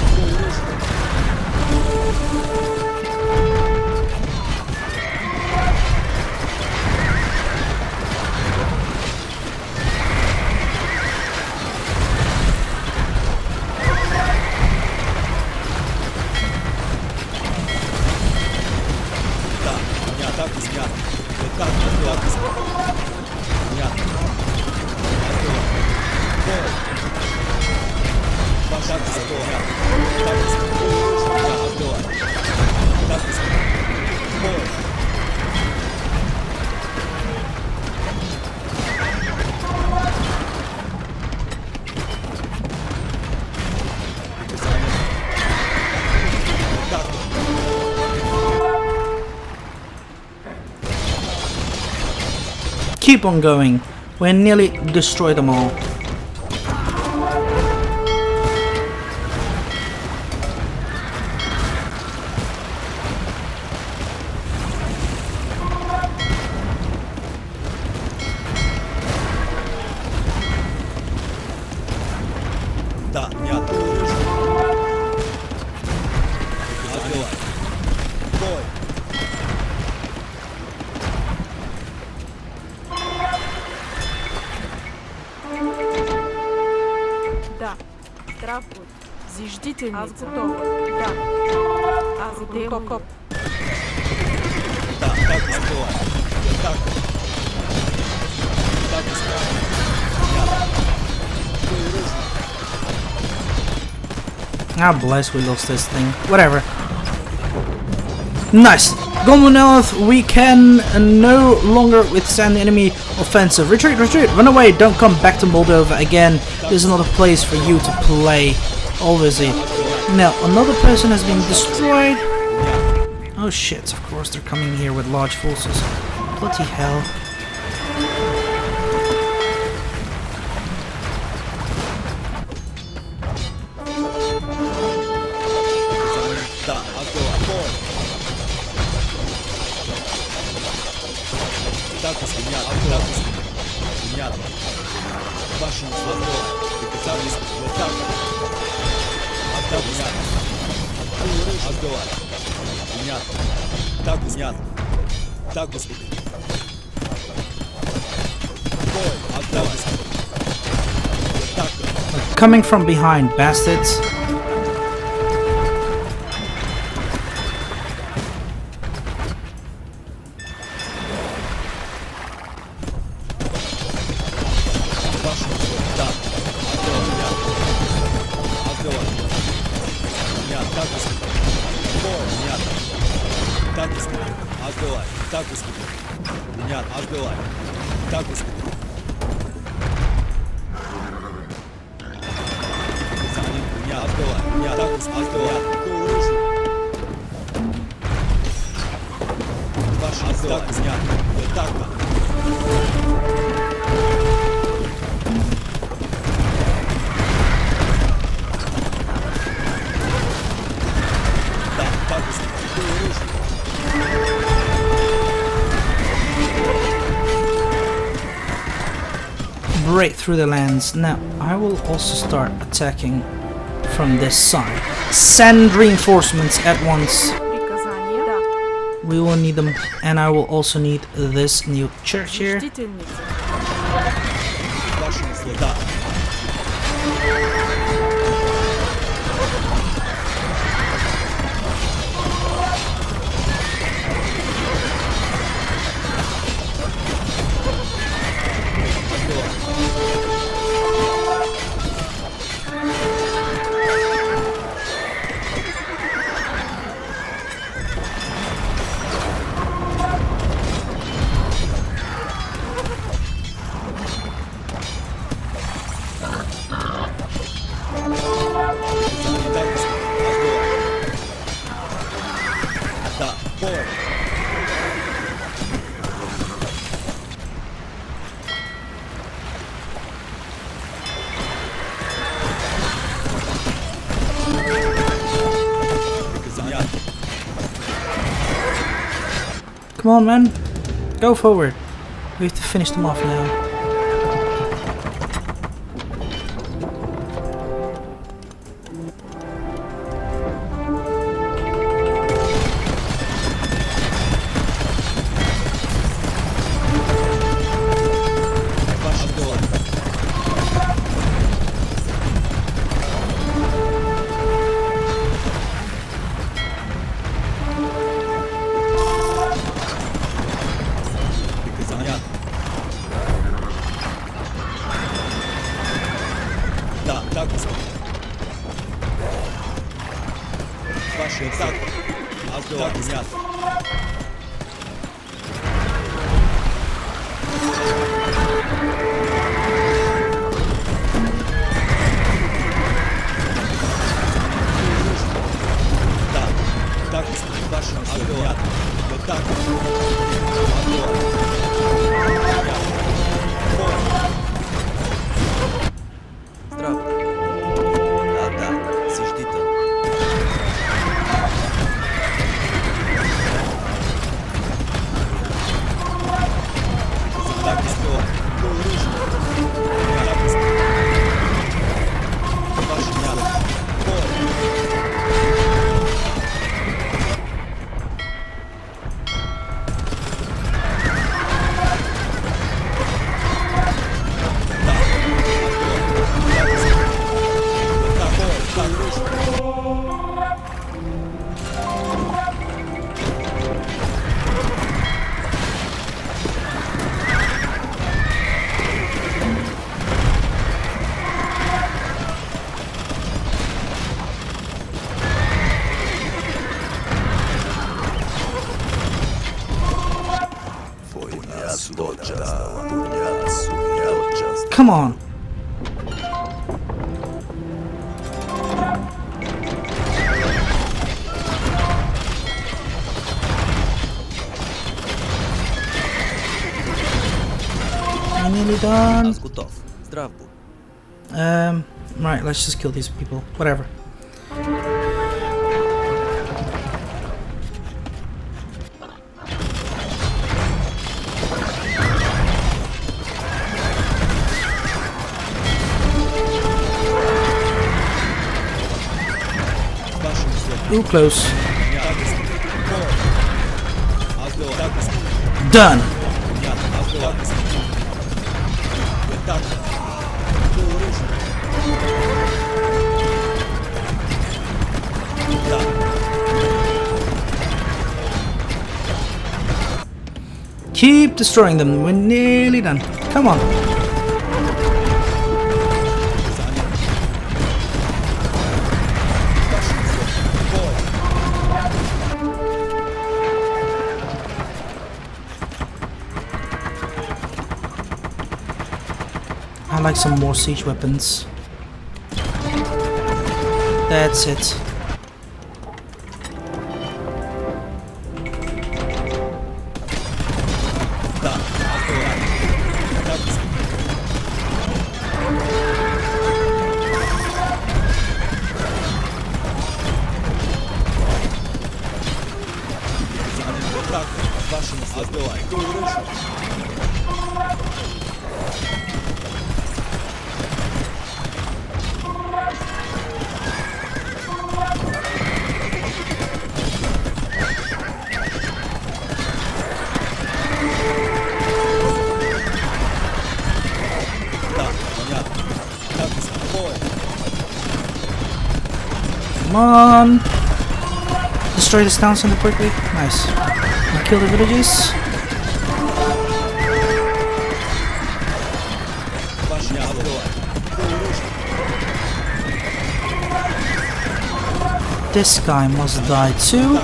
Ты оружие? Да, не атака снята. Так, так, снято. Отбивай. Бой. Ваш так отбивай. Так, да, отбивай. Так, бой. Так. Keep on going. We nearly destroyed them all. Да, не оружие. Отбивай. Бой. Да. Здравствуй. Зиждительница. Да. Азделаю. Да, так и сделай. Вот так. Так и сделай. Ah, bless, we lost this thing. Whatever. Nice. Commonwealth, we can no longer withstand the enemy offensive. Retreat, retreat, run away. Don't come back to Moldova again. There's another place for you to play. Obviously. Now, another person has been destroyed. Oh shit, of course they're coming here with large forces. Bloody hell. Да, отбой. Так, понятно. Понятно. Вашим словом приказались вот так. Так, понятно. Отбой. Понятно. Так, понятно. Так, господи. Отбой. Отбой. Вот так. Coming from behind, bastards. Так, господи. Нет, отбивай. Так, господи. Нет, отбивай. Нет, так, господи. Отбивай. Какое оружие? Ваш отбивай. Нет, вот так вот. Да, так, господи. Какое оружие? Break through the lands. Now, I will also start attacking from this side. Send reinforcements at once. Приказание. Да. We will need them, and I will also need this new church here. Зиждительница. Вашим словам. Да, бой. Come on, man. Go forward. We have to finish them off now. Да, так, господи. Ваши атаки. Так, понятно. Да, так, господи. Ваши атаки. Вот так. Здраво. Да, зиждител. Так, господи. Какое оружие? Так, господи. Ваши атаки. Бой. Come on. I'm nearly done. Аз готов. Здрав будь. Right, let's just kill these people. Whatever. Ooh, close. Done. Keep destroying them. We're nearly done. Come on. I like some more siege weapons. That's it. Come on! Destroy this town center quickly. Nice. Now kill the villages. This guy must die too.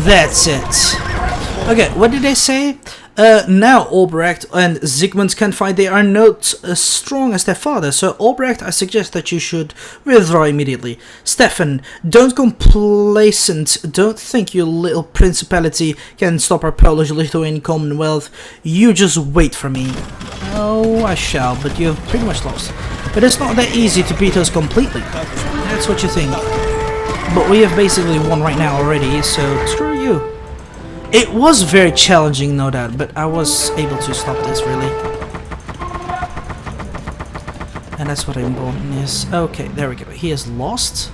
That's it. Okay, what did they say? Now Albrecht and Sigmund can fight. They are not as strong as their father, so Albrecht, I suggest that you should withdraw immediately. Stefan, don't complacent. Don't think your little principality can stop our Polish-Lithuanian Commonwealth. You just wait for me. Oh, I shall, but you've pretty much lost. But it's not that easy to beat us completely. That's what you think. But we have basically won right now already, so screw you. It was very challenging, no doubt, but I was able to stop this, really. And that's what important is. Okay, there we go. He has lost.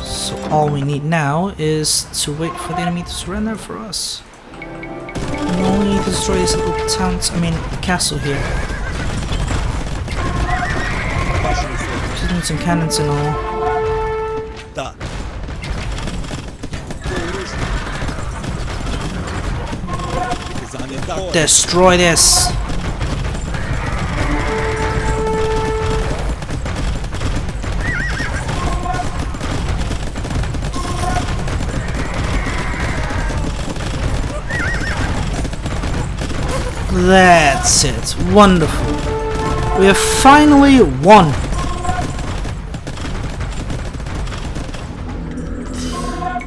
So all we need now is to wait for the enemy to surrender for us. We only need to destroy this little town, castle here. Just need some cannons and all. Destroy this! That's it. Wonderful. We have finally won.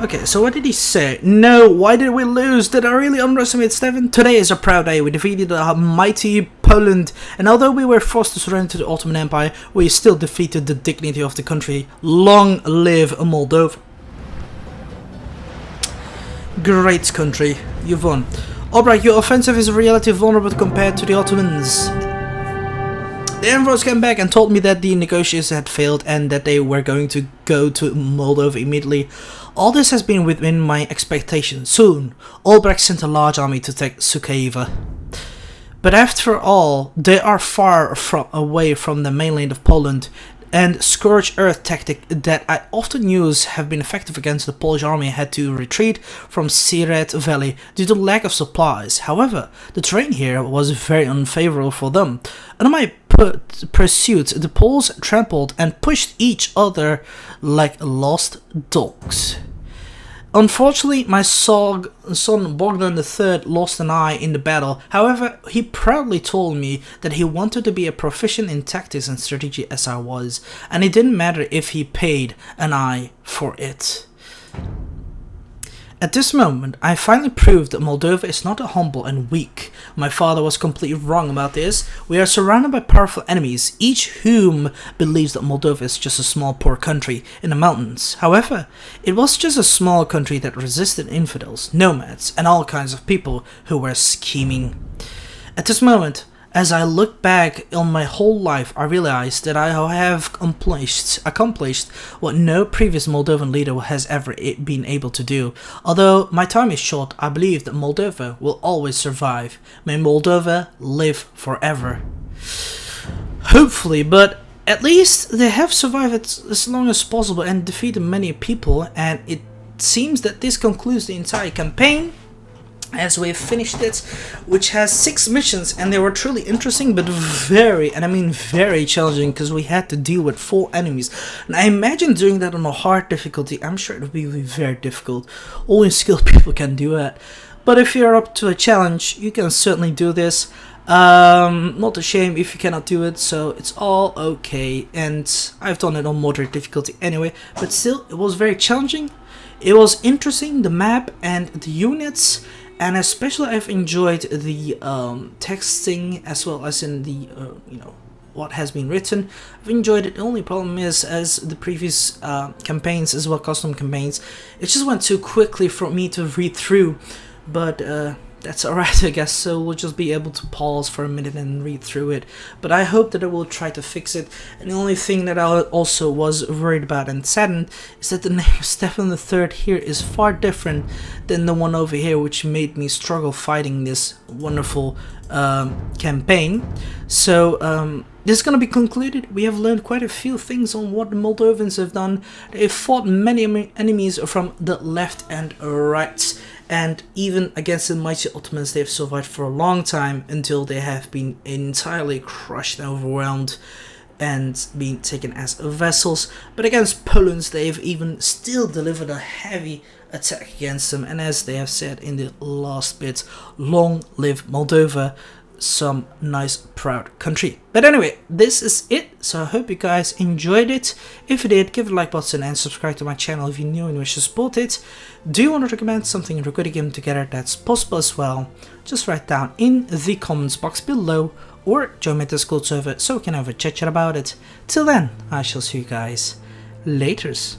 Okay, so what did he say? No, why did we lose? Did I really underestimate Stefan? Today is a proud day. We defeated a mighty Poland, and although we were forced to surrender to the Ottoman Empire, we still defeated the dignity of the country. Long live Moldova. Great country. You've won. Alright, your offensive is relatively vulnerable compared to the Ottomans. The envoys came back and told me that the negotiations had failed and that they were going to go to Moldova immediately. All this has been within my expectations. Soon, Albrecht sent a large army to take Suceava. But after all, they are far away from the mainland of Poland, and Scourge Earth tactic that I often use have been effective against the Polish army had to retreat from Siret Valley due to lack of supplies. However, the terrain here was very unfavorable for them. Under my pursuit, the Poles trampled and pushed each other like lost dogs. Unfortunately, my son Bogdan III lost an eye in the battle. However, he proudly told me that he wanted to be as proficient in tactics and strategy as I was, and it didn't matter if he paid an eye for it. At this moment, I finally proved that Moldova is not humble and weak. My father was completely wrong about this. We are surrounded by powerful enemies, each whom believes that Moldova is just a small poor country in the mountains. However, it was just a small country that resisted infidels, nomads, and all kinds of people who were scheming. At this moment, as I look back on my whole life, I realize that I have accomplished what no previous Moldovan leader has ever been able to do. Although my time is short, I believe that Moldova will always survive. May Moldova live forever. Hopefully, but at least they have survived as long as possible and defeated many people, and it seems that this concludes the entire campaign, as we have finished it, which has 6 missions, and they were truly interesting, but very, and I mean very challenging, because we had to deal with 4 enemies. And I imagine doing that on a hard difficulty. I'm sure it would be very difficult. Only skilled people can do that. But if you're up to a challenge, you can certainly do this. Not a shame if you cannot do it, so it's all okay. And I've done it on moderate difficulty anyway, but still, it was very challenging. It was interesting, the map and the units. And especially I've enjoyed the texting as well as in the, what has been written. I've enjoyed it. The only problem is, as the previous campaigns as well, custom campaigns, it just went too quickly for me to read through. But that's alright, I guess, so we'll just be able to pause for a minute and read through it. But I hope that I will try to fix it. And the only thing that I also was worried about and saddened is that the name of Stefan III here is far different than the one over here, which made me struggle fighting this wonderful campaign. So this is going to be concluded. We have learned quite a few things on what the Moldovans have done. They've fought many enemies from the left and right. And even against the mighty Ottomans, they have survived for a long time until they have been entirely crushed and overwhelmed and been taken as vassals. But against Poland, they have even still delivered a heavy attack against them. And as they have said in the last bit, long live Moldova, some nice proud country. But anyway, this is it, so I hope you guys enjoyed it. If you did, give it a like button and subscribe to my channel if you're new and wish to support it. Do you want to recommend something and record a game together? That's possible as well. Just write down in the comments box below or join my Discord server so we can have a chat about it. Till then, I shall see you guys laters.